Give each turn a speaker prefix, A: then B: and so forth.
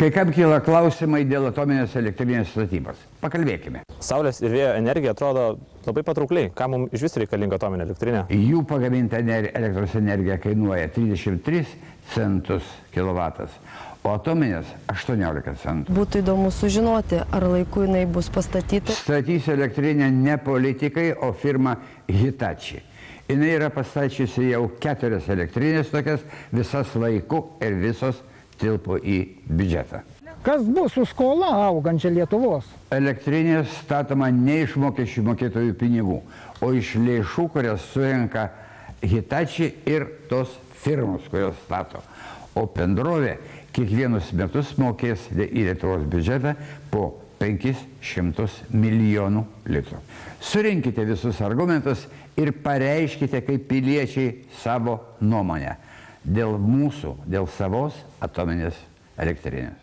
A: Kai kam kyla klausimai dėl atominės elektrinės statybos. Pakalbėkime.
B: Saulės ir vėjo energija atrodo labai patraukliai. Kam mums iš vis reikalinga atominė elektrinė?
A: Jų pagaminta elektros energija kainuoja 33 centus kilovatas, o atominės 18 centų.
C: Būtų įdomu sužinoti, ar laiku jinai bus pastatyta.
A: Statys elektrinę ne politikai, o firma Hitachi. Jinai yra pastačiusi jau 4 elektrinės tokias, visas laiku ir visos tilpo į biudžetą.
D: Kas bus su skola augančia Lietuvos?
A: Elektrinė statoma ne iš mokesčių mokėtojų pinigų, o iš lėšų, kurias surenka Hitachi ir tos firmos, kurios stato. O bendrovė kiekvienus metus mokės į Lietuvos biudžetą po 500 milijonų litrų. Surinkite visus argumentus ir pareiškite kaip piliečiai savo nuomonę dėl mūsų, dėl savos atominės elektrinės.